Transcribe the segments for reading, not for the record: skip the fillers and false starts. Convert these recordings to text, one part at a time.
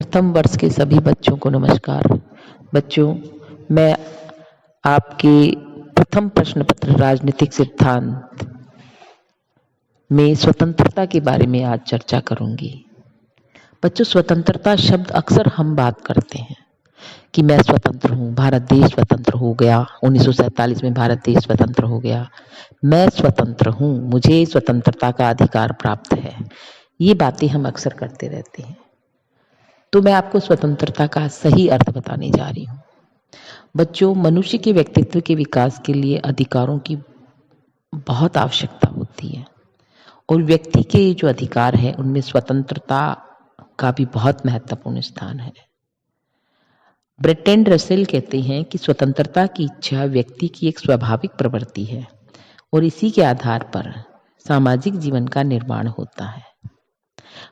प्रथम वर्ष के सभी बच्चों को नमस्कार। बच्चों, मैं आपके प्रथम प्रश्न पत्र राजनीतिक सिद्धांत में स्वतंत्रता के बारे में आज चर्चा करूंगी। बच्चों, स्वतंत्रता शब्द अक्सर हम बात करते हैं कि मैं स्वतंत्र हूँ, भारत देश स्वतंत्र हो गया, 1947 में भारत देश स्वतंत्र हो गया, मैं स्वतंत्र हूँ, मुझे स्वतंत्रता का अधिकार प्राप्त है। ये बातें हम अक्सर करते रहते हैं। तो मैं आपको स्वतंत्रता का सही अर्थ बताने जा रही हूँ। बच्चों, मनुष्य के व्यक्तित्व के विकास के लिए अधिकारों की बहुत आवश्यकता होती है और व्यक्ति के जो अधिकार है उनमें स्वतंत्रता का भी बहुत महत्वपूर्ण स्थान है। ब्रैंडन रसेल कहते हैं कि स्वतंत्रता की इच्छा व्यक्ति की एक स्वाभाविक प्रवृत्ति है और इसी के आधार पर सामाजिक जीवन का निर्माण होता है।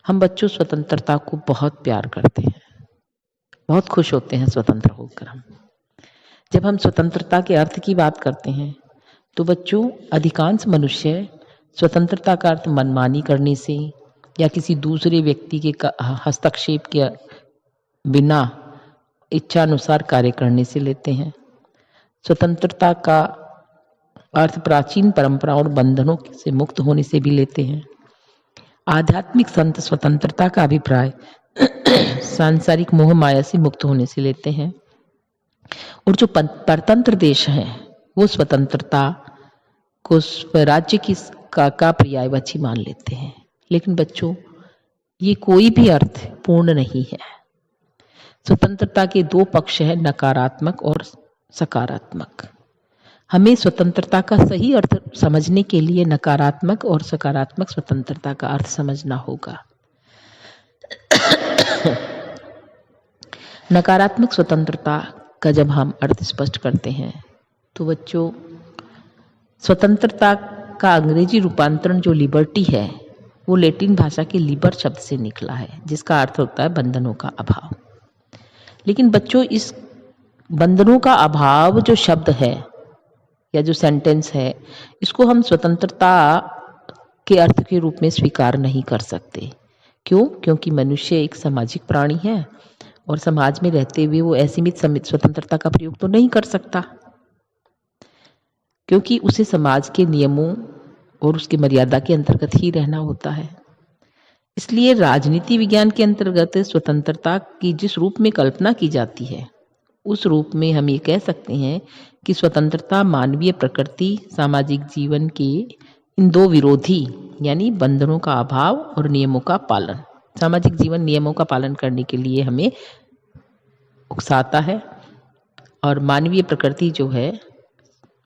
हम बच्चों स्वतंत्रता को बहुत प्यार करते हैं, बहुत खुश होते हैं स्वतंत्र होकर। जब हम स्वतंत्रता के अर्थ की बात करते हैं तो बच्चों, अधिकांश मनुष्य स्वतंत्रता का अर्थ मनमानी करने से या किसी दूसरे व्यक्ति के हस्तक्षेप के बिना इच्छा अनुसार कार्य करने से लेते हैं। स्वतंत्रता का अर्थ प्राचीन परंपराओं और बंधनों से मुक्त होने से भी लेते हैं। आध्यात्मिक संत स्वतंत्रता का अभिप्राय सांसारिक मोह माया से मुक्त होने से लेते हैं और जो परतंत्र देश हैं वो स्वतंत्रता को स्वराज्य की का पर्यायवाची मान लेते हैं। लेकिन बच्चों, ये कोई भी अर्थ पूर्ण नहीं है। स्वतंत्रता के दो पक्ष हैं, नकारात्मक और सकारात्मक। हमें स्वतंत्रता का सही अर्थ समझने के लिए नकारात्मक और सकारात्मक स्वतंत्रता का अर्थ समझना होगा। नकारात्मक स्वतंत्रता का जब हम अर्थ स्पष्ट करते हैं तो बच्चों, स्वतंत्रता का अंग्रेजी रूपांतरण जो लिबर्टी है वो लैटिन भाषा के लिबर शब्द से निकला है, जिसका अर्थ होता है बंधनों का अभाव। लेकिन बच्चों, इस बंधनों का अभाव जो शब्द है या जो सेंटेंस है, इसको हम स्वतंत्रता के अर्थ के रूप में स्वीकार नहीं कर सकते। क्यों? क्योंकि मनुष्य एक सामाजिक प्राणी है और समाज में रहते हुए वो असीमित स्वतंत्रता का प्रयोग तो नहीं कर सकता, क्योंकि उसे समाज के नियमों और उसके मर्यादा के अंतर्गत ही रहना होता है। इसलिए राजनीति विज्ञान के अंतर्गत स्वतंत्रता की जिस रूप में कल्पना की जाती है उस रूप में हम ये कह सकते हैं कि स्वतंत्रता मानवीय प्रकृति, सामाजिक जीवन के इन दो विरोधी यानी बंधनों का अभाव और नियमों का पालन, सामाजिक जीवन नियमों का पालन करने के लिए हमें उकसाता है और मानवीय प्रकृति जो है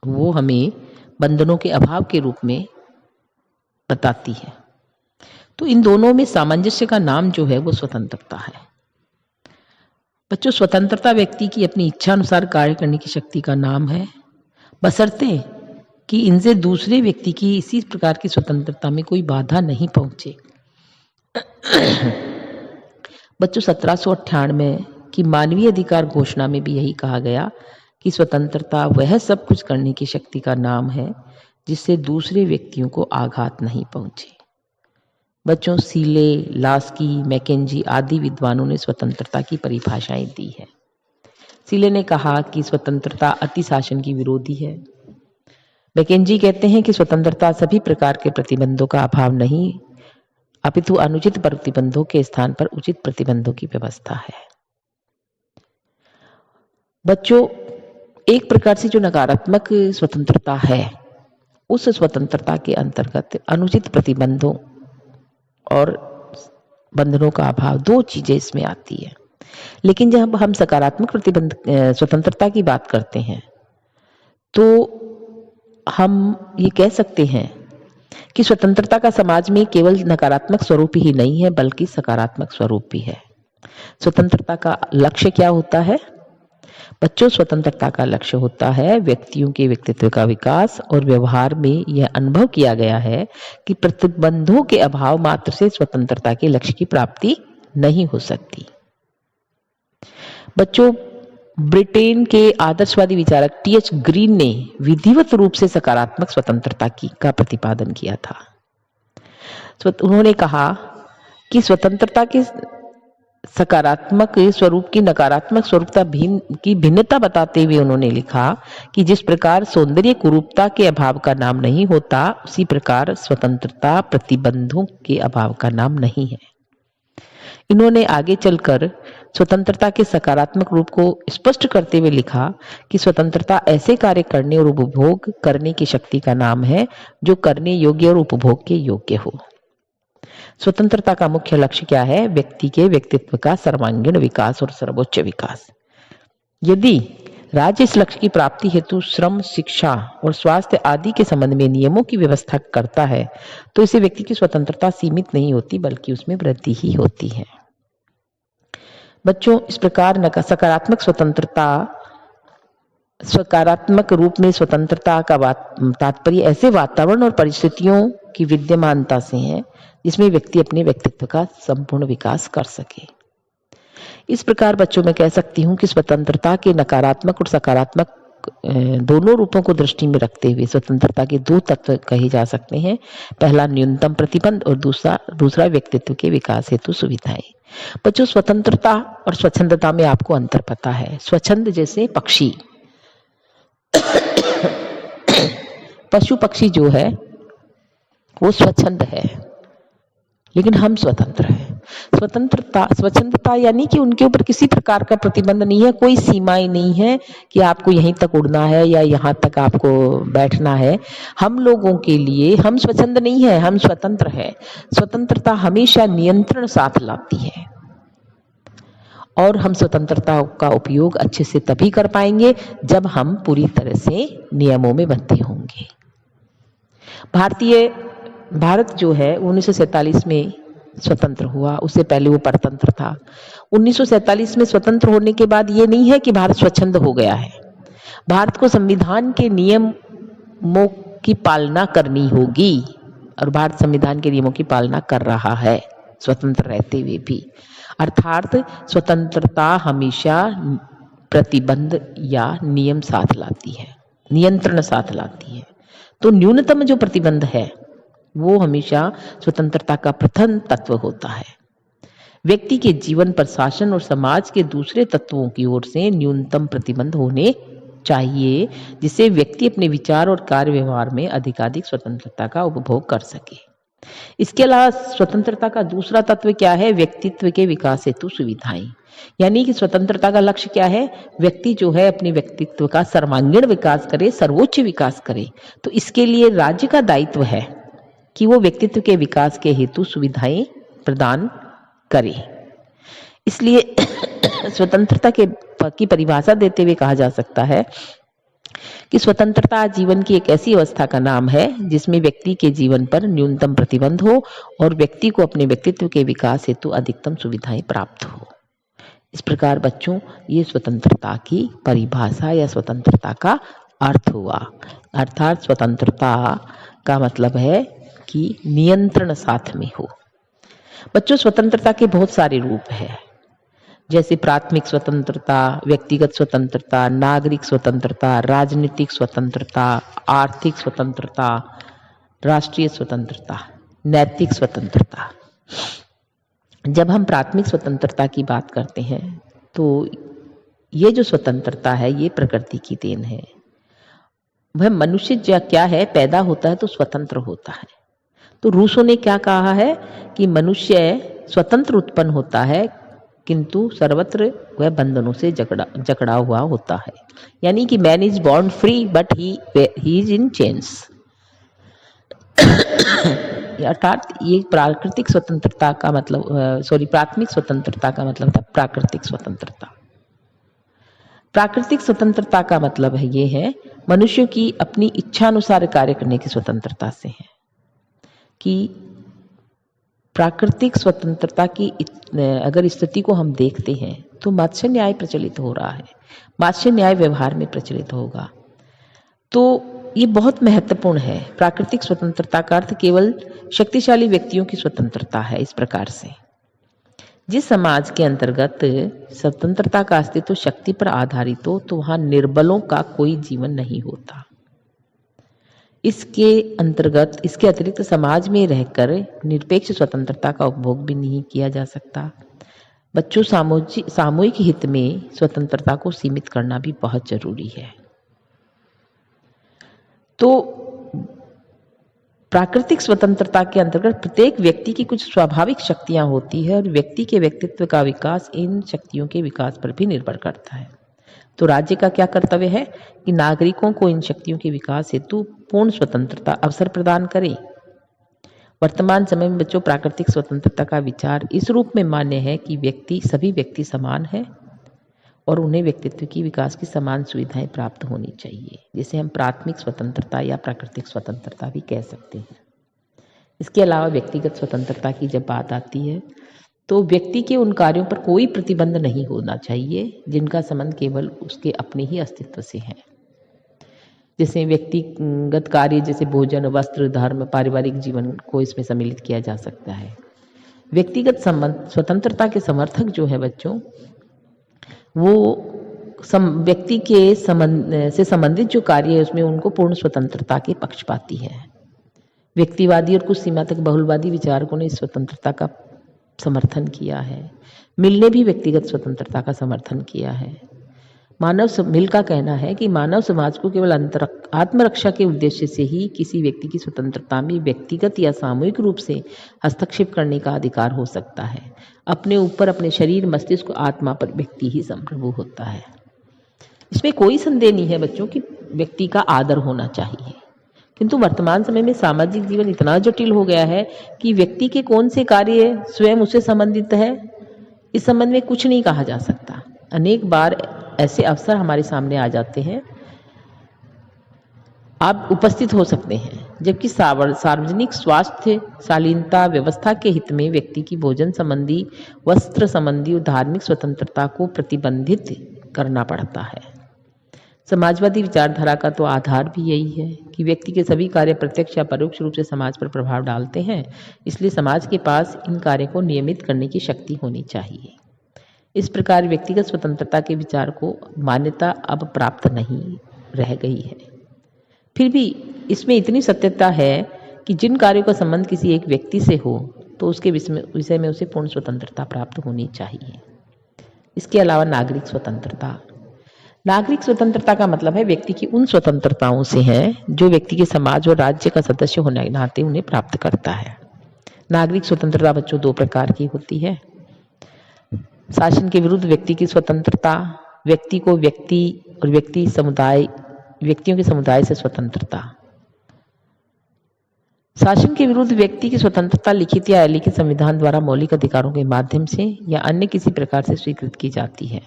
वो हमें बंधनों के अभाव के रूप में बताती है। तो इन दोनों में सामंजस्य का नाम जो है वो स्वतंत्रता है। बच्चों, स्वतंत्रता व्यक्ति की अपनी इच्छा अनुसार कार्य करने की शक्ति का नाम है, बशर्ते कि इनसे दूसरे व्यक्ति की इसी प्रकार की स्वतंत्रता में कोई बाधा नहीं पहुंचे। बच्चों, 1798 की मानवीय अधिकार घोषणा में भी यही कहा गया कि स्वतंत्रता वह सब कुछ करने की शक्ति का नाम है जिससे दूसरे व्यक्तियों को आघात नहीं पहुंचे। बच्चों, सीले, लास्की, मैकेंजी आदि विद्वानों ने स्वतंत्रता की परिभाषाएं दी है। सीले ने कहा कि स्वतंत्रता अति शासन की विरोधी है। मैकेंजी कहते हैं कि स्वतंत्रता सभी प्रकार के प्रतिबंधों का अभाव नहीं, अपितु अनुचित प्रतिबंधों के स्थान पर उचित प्रतिबंधों की व्यवस्था है। बच्चों, एक प्रकार से जो नकारात्मक स्वतंत्रता है उस स्वतंत्रता के अंतर्गत अनुचित प्रतिबंधों और बंधनों का अभाव, दो चीजें इसमें आती है। लेकिन जब हम सकारात्मक स्वतंत्रता की बात करते हैं तो हम ये कह सकते हैं कि स्वतंत्रता का समाज में केवल नकारात्मक स्वरूप ही नहीं है बल्कि सकारात्मक स्वरूप भी है। स्वतंत्रता का लक्ष्य क्या होता है? बच्चों, स्वतंत्रता का लक्ष्य होता है व्यक्तियों के व्यक्तित्व का विकास और व्यवहार में यह अनुभव किया गया है कि प्रतिबंधों के अभाव मात्र से स्वतंत्रता के लक्ष्य की प्राप्ति नहीं हो सकती। बच्चों, ब्रिटेन के आदर्शवादी विचारक टी.एच. ग्रीन ने विधिवत रूप से सकारात्मक स्वतंत्रता का प्रतिपादन किया था। उन्होंने कहा कि स्वतंत्रता के सकारात्मक स्वरूप की नकारात्मक स्वरूपता की भिन्नता बताते हुए उन्होंने लिखा कि जिस प्रकार सौंदर्य कुरूपता के अभाव का नाम नहीं होता, उसी प्रकार स्वतंत्रता प्रतिबंधों के अभाव का नाम नहीं है। इन्होंने आगे चलकर स्वतंत्रता के सकारात्मक रूप को स्पष्ट करते हुए लिखा कि स्वतंत्रता ऐसे कार्य करने और उपभोग करने की शक्ति का नाम है जो करने योग्य और उपभोग के योग्य हो। स्वतंत्रता का मुख्य लक्ष्य क्या है? व्यक्ति के व्यक्तित्व का सर्वांगीण विकास और सर्वोच्च विकास। यदि राज्य इस लक्ष्य की प्राप्ति हेतु श्रम, शिक्षा और स्वास्थ्य आदि के संबंध में नियमों की व्यवस्था करता है, तो इसे व्यक्ति की स्वतंत्रता सीमित नहीं होती, बल्कि उसमें वृद्धि ही होती है। बच्चों, इस प्रकार सकारात्मक रूप में स्वतंत्रता का तात्पर्य ऐसे वातावरण और परिस्थितियों की विद्यमानता से है जिसमें व्यक्ति अपने व्यक्तित्व का संपूर्ण विकास कर सके। इस प्रकार बच्चों मैं कह सकती हूँ कि स्वतंत्रता के नकारात्मक और सकारात्मक दोनों रूपों को दृष्टि में रखते हुए स्वतंत्रता के दो तत्व कहे जा सकते हैं। पहला न्यूनतम प्रतिबंध और दूसरा व्यक्तित्व के विकास हेतु सुविधाएं। बच्चों, स्वतंत्रता और स्वच्छंदता में आपको अंतर पता है। स्वच्छंद जैसे पक्षी, पशु पक्षी जो है वो स्वच्छंद है, लेकिन हम स्वतंत्र हैं। स्वच्छंदता यानी कि उनके ऊपर किसी प्रकार का प्रतिबंध नहीं है, कोई सीमाएं नहीं है कि आपको यहीं तक उड़ना है या यहाँ तक आपको बैठना है। हम लोगों के लिए हम स्वच्छंद नहीं है, हम स्वतंत्र है। स्वतंत्रता हमेशा नियंत्रण साथ लाती है और हम स्वतंत्रता का उपयोग अच्छे से तभी कर पाएंगे जब हम पूरी तरह से नियमों में बंधे होंगे। भारत जो है 1947 में स्वतंत्र हुआ, उससे पहले वो परतंत्र था। 1947 में स्वतंत्र होने के बाद ये नहीं है कि भारत स्वच्छंद हो गया है। भारत को संविधान के नियमों की पालना करनी होगी और भारत संविधान के नियमों की पालना कर रहा है स्वतंत्र रहते हुए भी। अर्थात स्वतंत्रता हमेशा प्रतिबंध या नियम साथ लाती है, नियंत्रण साथ लाती है। तो न्यूनतम जो प्रतिबंध है वो हमेशा स्वतंत्रता का प्रथम तत्व होता है। व्यक्ति के जीवन पर शासन और समाज के दूसरे तत्वों की ओर से न्यूनतम प्रतिबंध होने चाहिए, जिससे व्यक्ति अपने विचार और कार्य व्यवहार में अधिकाधिक स्वतंत्रता का उपभोग कर सके। इसके अलावा स्वतंत्रता का दूसरा तत्व क्या है? व्यक्तित्व के विकास हेतु सुविधाएं। यानी कि स्वतंत्रता का लक्ष्य क्या है? व्यक्ति जो है अपने व्यक्तित्व का सर्वांगीण विकास करे, सर्वोच्च विकास करे। तो इसके लिए राज्य का दायित्व है कि वो व्यक्तित्व के विकास के हेतु सुविधाएं प्रदान करे। इसलिए स्वतंत्रता की परिभाषा देते हुए कहा जा सकता है कि स्वतंत्रता जीवन की एक ऐसी अवस्था का नाम है जिसमें व्यक्ति के जीवन पर न्यूनतम प्रतिबंध हो और व्यक्ति को अपने व्यक्तित्व के विकास हेतु अधिकतम सुविधाएं प्राप्त हो। इस प्रकार बच्चों, ये स्वतंत्रता की परिभाषा या स्वतंत्रता का अर्थ हुआ। अर्थात स्वतंत्रता का मतलब है कि नियंत्रण साथ में हो। बच्चों, स्वतंत्रता के बहुत सारे रूप हैं, जैसे प्राथमिक स्वतंत्रता, व्यक्तिगत स्वतंत्रता, नागरिक स्वतंत्रता, राजनीतिक स्वतंत्रता, आर्थिक स्वतंत्रता, राष्ट्रीय स्वतंत्रता, नैतिक स्वतंत्रता। जब हम प्राथमिक स्वतंत्रता की बात करते हैं तो ये जो स्वतंत्रता है ये प्रकृति की देन है। वह मनुष्य क्या है, पैदा होता है तो स्वतंत्र होता है। तो रूसों ने क्या कहा है कि मनुष्य स्वतंत्र उत्पन्न होता है किंतु सर्वत्र वह बंधनों से जकड़ा हुआ होता है। यानी कि man is born free but he is in chains. अर्थात ये प्राकृतिक स्वतंत्रता का मतलब प्राथमिक स्वतंत्रता का मतलब था प्राकृतिक स्वतंत्रता। प्राकृतिक स्वतंत्रता का मतलब है ये है मनुष्य की अपनी इच्छा अनुसार कार्य करने की स्वतंत्रता से है। कि प्राकृतिक स्वतंत्रता की अगर स्थिति को हम देखते हैं तो मात्स्य न्याय प्रचलित हो रहा है, मात्स्य न्याय व्यवहार में प्रचलित होगा। तो ये बहुत महत्वपूर्ण है। प्राकृतिक स्वतंत्रता का अर्थ केवल शक्तिशाली व्यक्तियों की स्वतंत्रता है। इस प्रकार से जिस समाज के अंतर्गत स्वतंत्रता का अस्तित्व शक्ति पर आधारित हो तो वहां निर्बलों का कोई जीवन नहीं होता। इसके अतिरिक्त समाज में रहकर निरपेक्ष स्वतंत्रता का उपभोग भी नहीं किया जा सकता। बच्चों, सामूहिक हित में स्वतंत्रता को सीमित करना भी बहुत जरूरी है। तो प्राकृतिक स्वतंत्रता के अंतर्गत प्रत्येक व्यक्ति की कुछ स्वाभाविक शक्तियां होती है और व्यक्ति के व्यक्तित्व का विकास इन शक्तियों के विकास पर भी निर्भर करता है। तो राज्य का क्या कर्तव्य है कि नागरिकों को इन शक्तियों के विकास हेतु पूर्ण स्वतंत्रता अवसर प्रदान करे। वर्तमान समय में बच्चों, प्राकृतिक स्वतंत्रता का विचार इस रूप में मान्य है कि सभी व्यक्ति समान हैं और उन्हें व्यक्तित्व की विकास की समान सुविधाएं प्राप्त होनी चाहिए, जिसे हम प्राथमिक स्वतंत्रता या प्राकृतिक स्वतंत्रता भी कह सकते हैं। इसके अलावा व्यक्तिगत स्वतंत्रता की जब बात आती है तो व्यक्ति के उन कार्यों पर कोई प्रतिबंध नहीं होना चाहिए जिनका संबंध केवल उसके अपने ही अस्तित्व से है। जैसे व्यक्तिगत कार्य जैसे भोजन, वस्त्र, धर्म, पारिवारिक जीवन को इसमें सम्मिलित किया जा सकता है। व्यक्तिगत स्वतंत्रता के समर्थक जो है बच्चों, वो व्यक्ति के से संबंधित जो कार्य है उसमें उनको पूर्ण स्वतंत्रता के पक्षपाती है। व्यक्तिवादी और कुछ सीमा तक बहुलवादी विचारकों ने इस स्वतंत्रता का समर्थन किया है। मिल ने भी व्यक्तिगत स्वतंत्रता का समर्थन किया है। मानव मिल का कहना है कि मानव समाज को केवल आत्मरक्षा के उद्देश्य से ही किसी व्यक्ति की स्वतंत्रता में व्यक्तिगत या सामूहिक रूप से हस्तक्षेप करने का अधिकार हो सकता है। अपने ऊपर, अपने शरीर, मस्तिष्क, आत्मा पर व्यक्ति ही संप्रभु होता है। इसमें कोई संदेह नहीं है बच्चों कि व्यक्ति का आदर होना चाहिए, किंतु वर्तमान समय में सामाजिक जीवन इतना जटिल हो गया है कि व्यक्ति के कौन से कार्य स्वयं उससे संबंधित है, इस संबंध में कुछ नहीं कहा जा सकता। अनेक बार ऐसे अवसर हमारे सामने आ जाते हैं, आप उपस्थित हो सकते हैं, जबकि सार्वजनिक स्वास्थ्य शालीनता व्यवस्था के हित में व्यक्ति की भोजन संबंधी, वस्त्र संबंधी और धार्मिक स्वतंत्रता को प्रतिबंधित करना पड़ता है। समाजवादी विचारधारा का तो आधार भी यही है कि व्यक्ति के सभी कार्य प्रत्यक्ष या परोक्ष रूप से समाज पर प्रभाव डालते हैं, इसलिए समाज के पास इन कार्यों को नियमित करने की शक्ति होनी चाहिए। इस प्रकार व्यक्तिगत स्वतंत्रता के विचार को मान्यता अब प्राप्त नहीं रह गई है। फिर भी इसमें इतनी सत्यता है कि जिन कार्यों का संबंध किसी एक व्यक्ति से हो तो उसके विषय में उसे पूर्ण स्वतंत्रता प्राप्त होनी चाहिए। इसके अलावा नागरिक स्वतंत्रता। नागरिक स्वतंत्रता का मतलब है व्यक्ति की उन स्वतंत्रताओं से है जो व्यक्ति के समाज और राज्य का सदस्य होने के नाते उन्हें प्राप्त करता है। नागरिक स्वतंत्रता बच्चों दो प्रकार की होती है। शासन के विरुद्ध व्यक्ति की स्वतंत्रता, व्यक्ति को व्यक्तियों के समुदाय से स्वतंत्रता। शासन के विरुद्ध व्यक्ति की स्वतंत्रता लिखित या अलिखित संविधान द्वारा मौलिक अधिकारों के माध्यम से या अन्य किसी प्रकार से स्वीकृत की जाती है।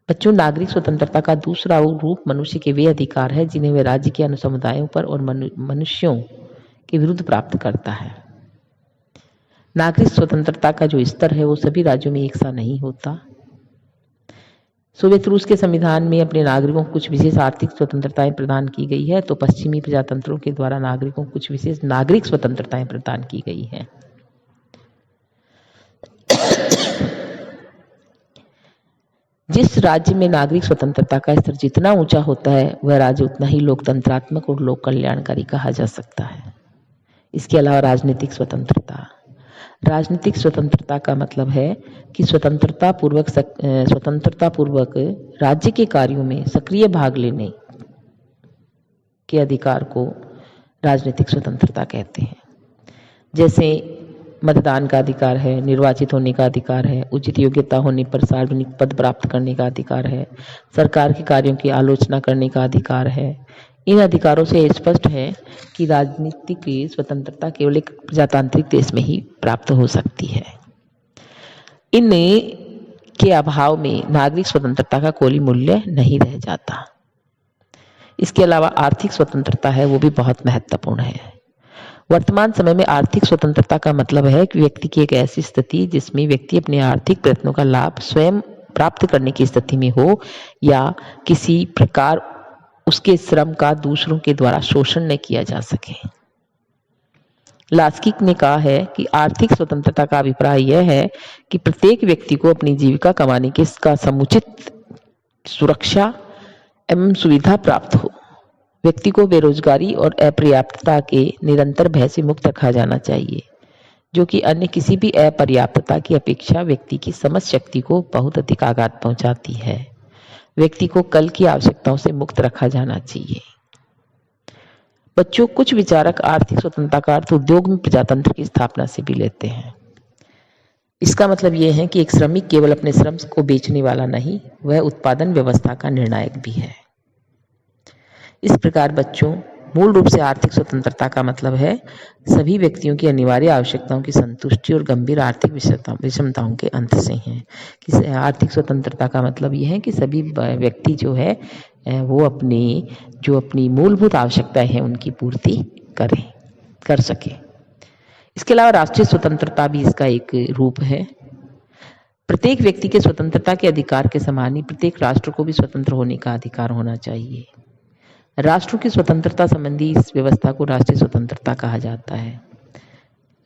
बच्चों, नागरिक स्वतंत्रता का दूसरा रूप मनुष्य के वे अधिकार है जिन्हें वे राज्य के अन्य समुदायों पर और मनुष्यों के विरुद्ध प्राप्त करता है। नागरिक स्वतंत्रता का जो स्तर है वो सभी राज्यों में एक सा नहीं होता। सोवियत रूस के संविधान में अपने नागरिकों को कुछ विशेष आर्थिक स्वतंत्रताएं प्रदान की गई है, तो पश्चिमी प्रजातंत्रों के द्वारा नागरिकों को कुछ विशेष नागरिक स्वतंत्रताएं प्रदान की गई हैं। जिस राज्य में नागरिक स्वतंत्रता का स्तर जितना ऊंचा होता है वह राज्य उतना ही लोकतंत्रात्मक और लोक कल्याणकारी कहा जा सकता है। इसके अलावा राजनीतिक स्वतंत्रता। राजनीतिक स्वतंत्रता का मतलब है कि स्वतंत्रता पूर्वक राज्य के कार्यों में सक्रिय भाग लेने के अधिकार को राजनीतिक स्वतंत्रता कहते हैं। जैसे मतदान का अधिकार है, निर्वाचित होने का अधिकार है, उचित योग्यता होने पर सार्वजनिक पद प्राप्त करने का अधिकार है, सरकार के कार्यों की आलोचना करने का अधिकार है। इन अधिकारों से स्पष्ट है कि राजनीतिक स्वतंत्रता केवल एक प्रजातांत्रिक देश में ही प्राप्त हो सकती है। इन के अभाव में नागरिक स्वतंत्रता का कोई मूल्य नहीं रह जाता। इसके अलावा आर्थिक स्वतंत्रता है, वो भी बहुत महत्वपूर्ण है। वर्तमान समय में आर्थिक स्वतंत्रता का मतलब है कि व्यक्ति की एक ऐसी स्थिति जिसमें व्यक्ति अपने आर्थिक प्रयत्नों का लाभ स्वयं प्राप्त करने की स्थिति में हो या किसी प्रकार उसके श्रम का दूसरों के द्वारा शोषण न किया जा सके। लास्किक ने कहा है कि आर्थिक स्वतंत्रता का अभिप्राय यह है कि प्रत्येक व्यक्ति को अपनी जीविका कमाने की इसका समुचित सुरक्षा एवं सुविधा प्राप्त हो। व्यक्ति को बेरोजगारी और अपर्याप्तता के निरंतर भय से मुक्त रखा जाना चाहिए। जो कि अन्य किसी भी अपर्याप्तता की अपेक्षा व्यक्ति की समझ शक्ति को बहुत अधिक आघात पहुंचाती है। व्यक्ति को कल की आवश्यकताओं से मुक्त रखा जाना चाहिए। बच्चों, कुछ विचारक आर्थिक स्वतंत्रता का अर्थ उद्योग में प्रजातंत्र की स्थापना से भी लेते हैं। इसका मतलब यह है कि एक श्रमिक केवल अपने श्रम को बेचने वाला नहीं, वह उत्पादन व्यवस्था का निर्णायक भी है। इस प्रकार बच्चों, मूल रूप से आर्थिक स्वतंत्रता का मतलब है सभी व्यक्तियों की अनिवार्य आवश्यकताओं की संतुष्टि और गंभीर आर्थिक विषमताओं के अंत से है। कि आर्थिक स्वतंत्रता का मतलब यह है कि सभी व्यक्ति जो है वो अपनी मूलभूत आवश्यकताएं हैं उनकी पूर्ति कर सके। इसके अलावा राष्ट्रीय स्वतंत्रता भी इसका एक रूप है। प्रत्येक व्यक्ति के स्वतंत्रता के अधिकार के समान ही प्रत्येक राष्ट्र को भी स्वतंत्र होने का अधिकार होना चाहिए। राष्ट्रों की स्वतंत्रता संबंधी इस व्यवस्था को राष्ट्रीय स्वतंत्रता कहा जाता है।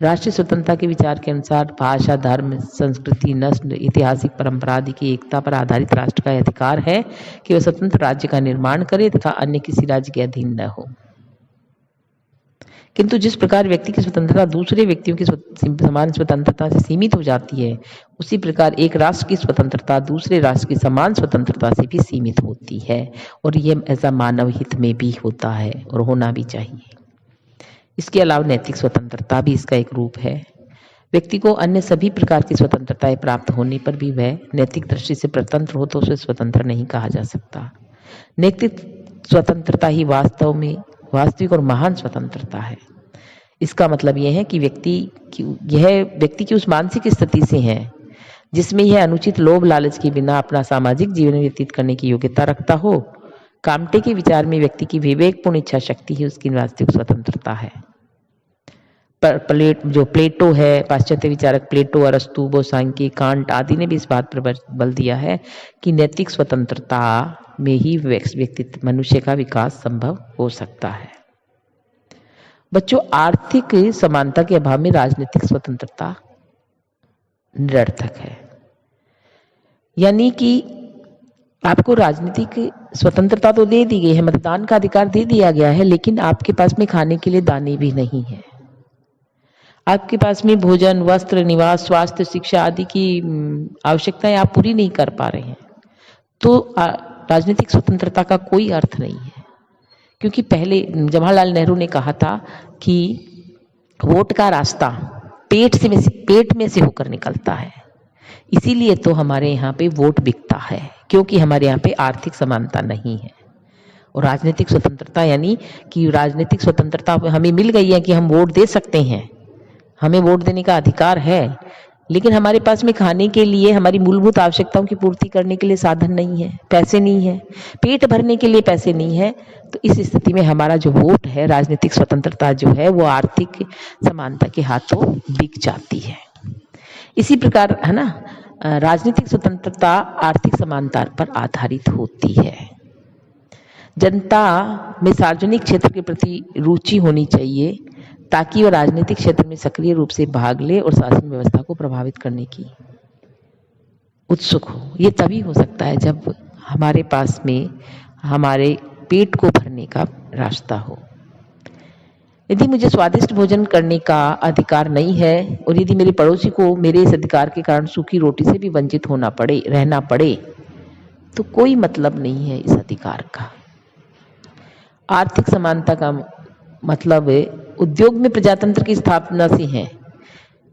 राष्ट्रीय स्वतंत्रता के विचार के अनुसार भाषा, धर्म, संस्कृति, नस्ल, ऐतिहासिक परंपरा आदि की एकता पर आधारित राष्ट्र का अधिकार है कि वह स्वतंत्र राज्य का निर्माण करे तथा अन्य किसी राज्य के अधीन न हो। किंतु जिस प्रकार व्यक्ति की स्वतंत्रता दूसरे व्यक्तियों की समान स्वतंत्रता से सीमित हो जाती है, उसी प्रकार एक राष्ट्र की स्वतंत्रता दूसरे राष्ट्र की समान स्वतंत्रता से भी सीमित होती है, और यह ऐसा मानव हित में भी होता है और होना भी चाहिए। इसके अलावा नैतिक स्वतंत्रता भी इसका एक रूप है। व्यक्ति को अन्य सभी प्रकार की स्वतंत्रताएं प्राप्त होने पर भी वह नैतिक दृष्टि से स्वतंत्र हो तो उसे स्वतंत्र नहीं कहा जा सकता। नैतिक स्वतंत्रता ही वास्तविक और महान स्वतंत्रता है। इसका मतलब यह है कि व्यक्ति की उस मानसिक स्थिति से है जिसमें यह अनुचित लोभ लालच के बिना अपना सामाजिक जीवन व्यतीत करने की योग्यता रखता हो। काम्टे के विचार में व्यक्ति की विवेकपूर्ण इच्छा शक्ति ही उसकी वास्तविक स्वतंत्रता है। प्लेटो है, पाश्चात्य विचारक प्लेटो, अरस्तु, बोसांकी, कांट आदि ने भी इस बात पर बल दिया है कि नैतिक स्वतंत्रता में ही व्यक्तित्व मनुष्य का विकास संभव हो सकता है। बच्चों, आर्थिक समानता के अभाव में राजनीतिक स्वतंत्रता निरर्थक है। यानी कि आपको राजनीतिक स्वतंत्रता तो दे दी गई है, मतदान का अधिकार दे दिया गया है, लेकिन आपके पास में खाने के लिए दाने भी नहीं है। आपके पास में भोजन, वस्त्र, निवास, स्वास्थ्य, शिक्षा आदि की आवश्यकताएं आप पूरी नहीं कर पा रहे हैं, तो राजनीतिक स्वतंत्रता का कोई अर्थ नहीं है। क्योंकि पहले जवाहरलाल नेहरू ने कहा था कि वोट का रास्ता पेट में से होकर निकलता है। इसीलिए तो हमारे यहाँ पे वोट बिकता है, क्योंकि हमारे यहाँ पे आर्थिक समानता नहीं है। और राजनीतिक स्वतंत्रता यानी कि राजनीतिक स्वतंत्रता हमें मिल गई है कि हम वोट दे सकते हैं, हमें वोट देने का अधिकार है, लेकिन हमारे पास में खाने के लिए, हमारी मूलभूत आवश्यकताओं की पूर्ति करने के लिए साधन नहीं है, पैसे नहीं है, पेट भरने के लिए पैसे नहीं है। तो इस स्थिति में हमारा जो वोट है, राजनीतिक स्वतंत्रता जो है, वो आर्थिक समानता के हाथों बिक जाती है। इसी प्रकार है ना, राजनीतिक स्वतंत्रता आर्थिक समानता पर आधारित होती है। जनता में सार्वजनिक क्षेत्र के प्रति रुचि होनी चाहिए ताकि वह राजनीतिक क्षेत्र में सक्रिय रूप से भाग ले और शासन व्यवस्था को प्रभावित करने की उत्सुक हो। ये तभी हो सकता है जब हमारे पास में हमारे पेट को भरने का रास्ता हो। यदि मुझे स्वादिष्ट भोजन करने का अधिकार नहीं है और यदि मेरे पड़ोसी को मेरे इस अधिकार के कारण सूखी रोटी से भी वंचित रहना पड़े, तो कोई मतलब नहीं है इस अधिकार का। आर्थिक समानता का मतलब उद्योग में प्रजातंत्र की स्थापना से है।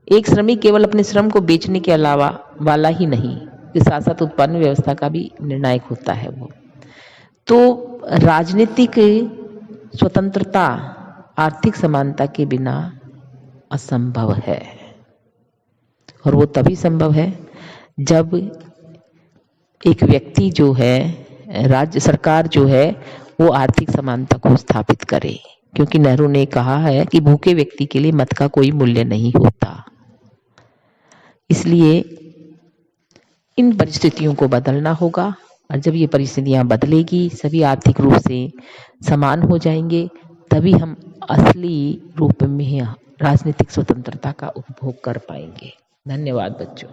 एक श्रमिक केवल अपने श्रम को बेचने के अलावा वाला ही नहीं, साथ साथ उत्पन्न व्यवस्था का भी निर्णायक होता है वो। तो राजनीतिक स्वतंत्रता आर्थिक समानता के बिना असंभव है, और वो तभी संभव है जब एक व्यक्ति जो है, राज्य सरकार जो है, वो आर्थिक समानता को स्थापित करे। क्योंकि नेहरू ने कहा है कि भूखे व्यक्ति के लिए मत का कोई मूल्य नहीं होता। इसलिए इन परिस्थितियों को बदलना होगा, और जब ये परिस्थितियां बदलेगी, सभी आर्थिक रूप से समान हो जाएंगे, तभी हम असली रूप में राजनीतिक स्वतंत्रता का उपभोग कर पाएंगे। धन्यवाद बच्चों।